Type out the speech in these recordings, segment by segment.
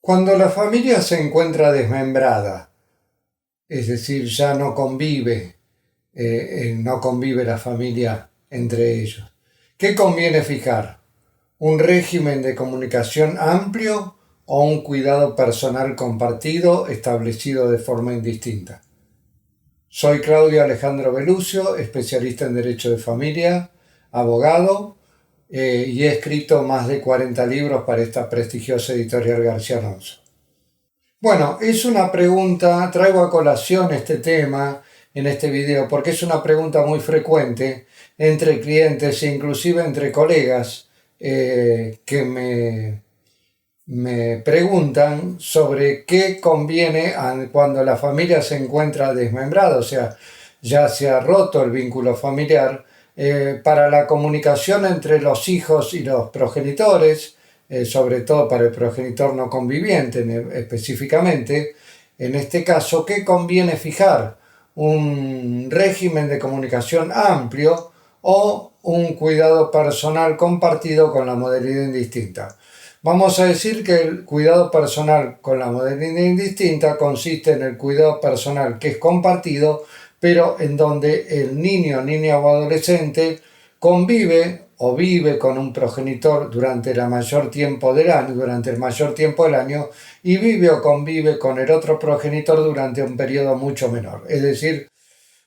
Cuando la familia se encuentra desmembrada, es decir, ya no convive la familia entre ellos, ¿qué conviene fijar? ¿Un régimen de comunicación amplio o un cuidado personal compartido establecido de forma indistinta? Soy Claudio Alejandro Belucio, especialista en Derecho de Familia, abogado, y he escrito más de 40 libros para esta prestigiosa editorial García Alonso. Bueno, es una pregunta, traigo a colación este tema en este video porque es una pregunta muy frecuente entre clientes e inclusive entre colegas que me preguntan sobre qué conviene cuando la familia se encuentra desmembrada, o sea, ya se ha roto el vínculo familiar, para la comunicación entre los hijos y los progenitores, sobre todo para el progenitor no conviviente específicamente. En este caso, ¿qué conviene fijar? ¿Un régimen de comunicación amplio o un cuidado personal compartido con la modalidad indistinta? Vamos a decir que el cuidado personal con la modalidad indistinta consiste en el cuidado personal que es compartido, pero en donde el niño, niña o adolescente convive o vive con un progenitor durante el mayor tiempo del año, y vive o convive con el otro progenitor durante un periodo mucho menor. Es decir,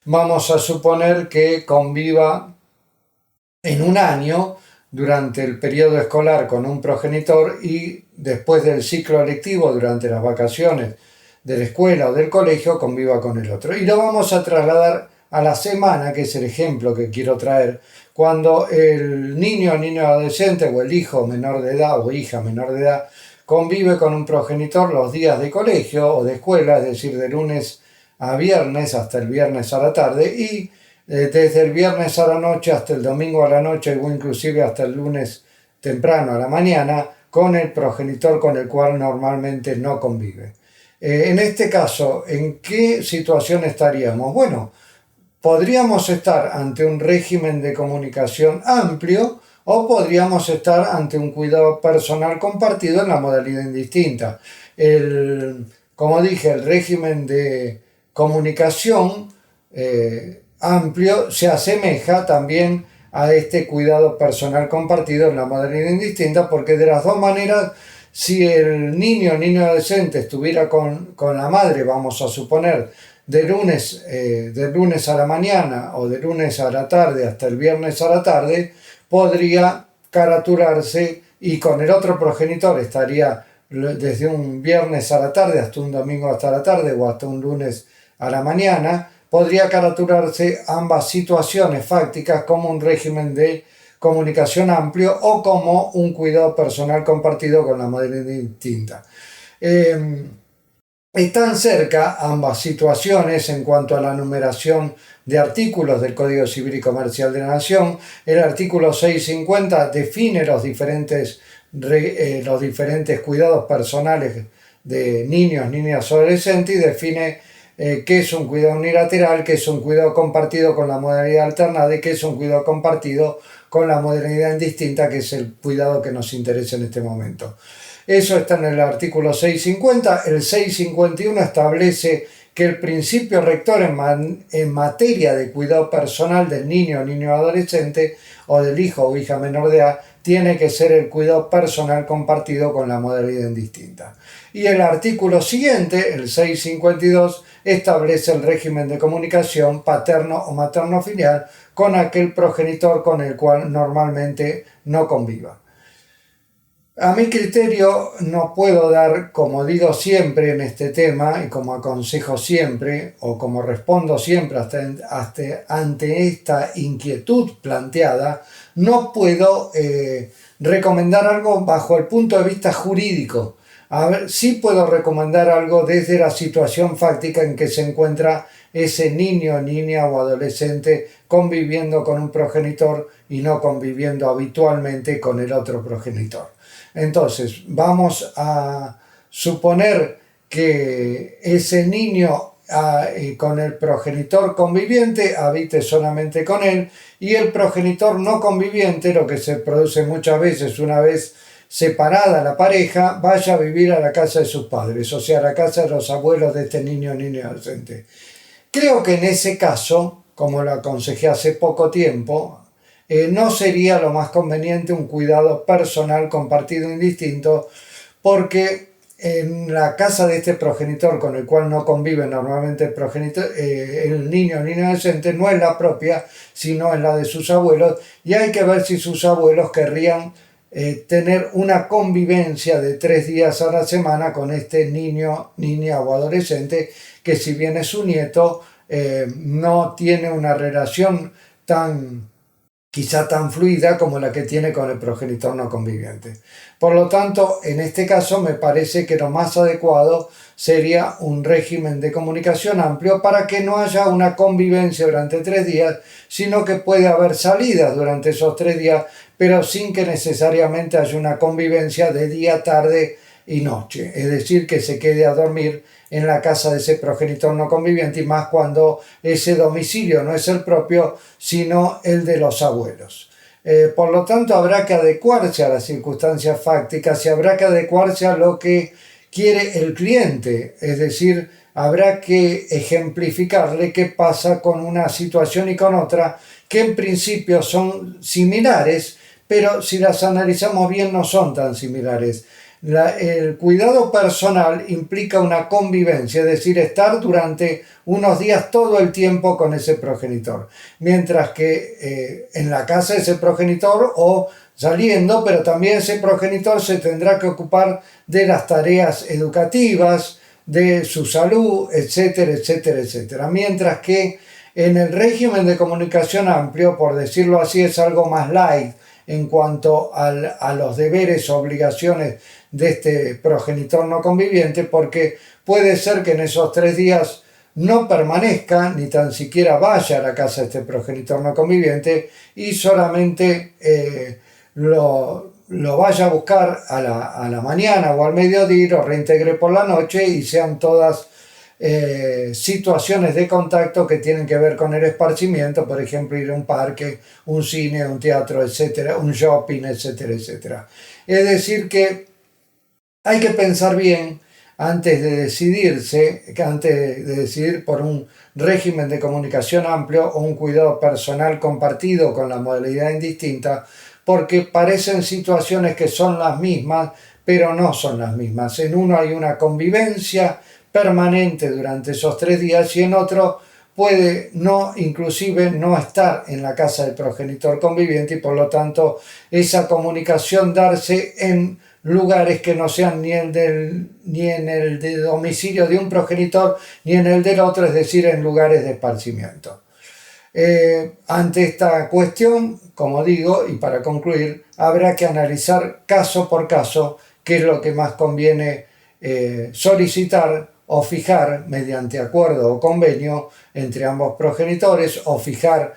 vamos a suponer que conviva en un año durante el periodo escolar con un progenitor y después del ciclo lectivo, durante las vacaciones de la escuela o del colegio, conviva con el otro. Y lo vamos a trasladar a la semana, que es el ejemplo que quiero traer, cuando el niño o niña adolescente o el hijo menor de edad o hija menor de edad convive con un progenitor los días de colegio o de escuela, es decir, de lunes a viernes hasta el viernes a la tarde, y desde el viernes a la noche hasta el domingo a la noche o inclusive hasta el lunes temprano a la mañana con el progenitor con el cual normalmente no convive. En este caso, ¿en qué situación estaríamos? Bueno, podríamos estar ante un régimen de comunicación amplio o podríamos estar ante un cuidado personal compartido en la modalidad indistinta. Como dije, el régimen de comunicación amplio se asemeja también a este cuidado personal compartido en la modalidad indistinta, porque de las dos maneras, si el niño o niño adolescente estuviera con la madre, vamos a suponer, de lunes a la mañana o de lunes a la tarde hasta el viernes a la tarde, podría caraturarse, y con el otro progenitor estaría desde un viernes a la tarde hasta un domingo hasta la tarde o hasta un lunes a la mañana. Podría caraturarse ambas situaciones fácticas como un régimen de comunicación amplio o como un cuidado personal compartido con la modalidad distinta. Están cerca ambas situaciones en cuanto a la numeración de artículos del Código Civil y Comercial de la Nación. El artículo 650 define los diferentes cuidados personales de niños, niñas o adolescentes, y define qué es un cuidado unilateral, qué es un cuidado compartido con la modalidad alternada y qué es un cuidado compartido con la modalidad indistinta, que es el cuidado que nos interesa en este momento. Eso está en el artículo 650. El 651 establece que el principio rector en materia de cuidado personal del niño o niño adolescente o del hijo o hija menor de edad tiene que ser el cuidado personal compartido con la modalidad indistinta. Y el artículo siguiente, el 652, establece el régimen de comunicación paterno o materno filial con aquel progenitor con el cual normalmente no conviva. A mi criterio no puedo dar, como digo siempre en este tema y como aconsejo siempre o como respondo siempre ante esta inquietud planteada, no puedo recomendar algo bajo el punto de vista jurídico. A ver, sí puedo recomendar algo desde la situación fáctica en que se encuentra ese niño, niña o adolescente conviviendo con un progenitor y no conviviendo habitualmente con el otro progenitor. Entonces, vamos a suponer que ese niño con el progenitor conviviente habite solamente con él, y el progenitor no conviviente, lo que se produce muchas veces una vez separada la pareja, vaya a vivir a la casa de sus padres, o sea, a la casa de los abuelos de este niño o niña adolescente. Creo que en ese caso, como lo aconsejé hace poco tiempo, no sería lo más conveniente un cuidado personal compartido indistinto, porque en la casa de este progenitor con el cual no convive normalmente el progenitor, el niño o niña adolescente, no es la propia, sino es la de sus abuelos, y hay que ver si sus abuelos querrían tener una convivencia de 3 días a la semana con este niño, niña o adolescente, que si bien es su nieto, no tiene una relación quizá tan fluida como la que tiene con el progenitor no conviviente. Por lo tanto, en este caso me parece que lo más adecuado sería un régimen de comunicación amplio para que no haya una convivencia durante 3 días, sino que puede haber salidas durante esos 3 días, pero sin que necesariamente haya una convivencia de día, tarde y noche. Es decir, que se quede a dormir en la casa de ese progenitor no conviviente, y más cuando ese domicilio no es el propio, sino el de los abuelos. Por lo tanto, habrá que adecuarse a las circunstancias fácticas y habrá que adecuarse a lo que quiere el cliente, es decir, habrá que ejemplificarle qué pasa con una situación y con otra, que en principio son similares, pero si las analizamos bien no son tan similares. El cuidado personal implica una convivencia, es decir, estar durante unos días todo el tiempo con ese progenitor, mientras que en la casa de ese progenitor o saliendo, pero también ese progenitor se tendrá que ocupar de las tareas educativas, de su salud, etcétera, etcétera, etcétera. Mientras que en el régimen de comunicación amplio, por decirlo así, es algo más light en cuanto a los deberes o obligaciones de este progenitor no conviviente, porque puede ser que en esos 3 días no permanezca, ni tan siquiera vaya a la casa de este progenitor no conviviente, y solamente lo vaya a buscar a la mañana o al mediodía y lo reintegre por la noche, y sean todas situaciones de contacto que tienen que ver con el esparcimiento, por ejemplo, ir a un parque, un cine, un teatro, etcétera, un shopping, etcétera, etcétera. Es decir, que hay que pensar bien antes de decidir por un régimen de comunicación amplio o un cuidado personal compartido con la modalidad indistinta, porque parecen situaciones que son las mismas, pero no son las mismas. En uno hay una convivencia permanente durante esos 3 días y en otro puede inclusive no estar en la casa del progenitor conviviente, y por lo tanto esa comunicación darse en lugares que no sean ni en el de domicilio de un progenitor ni en el del otro, es decir, en lugares de esparcimiento. Ante esta cuestión, como digo, y para concluir, habrá que analizar caso por caso qué es lo que más conviene solicitar o fijar mediante acuerdo o convenio entre ambos progenitores, o fijar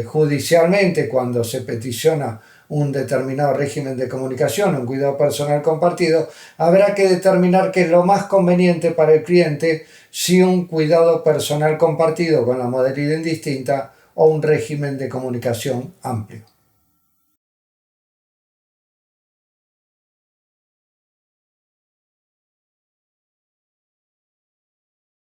judicialmente cuando se peticiona un determinado régimen de comunicación, un cuidado personal compartido. Habrá que determinar qué es lo más conveniente para el cliente, si un cuidado personal compartido con la modalidad indistinta o un régimen de comunicación amplio.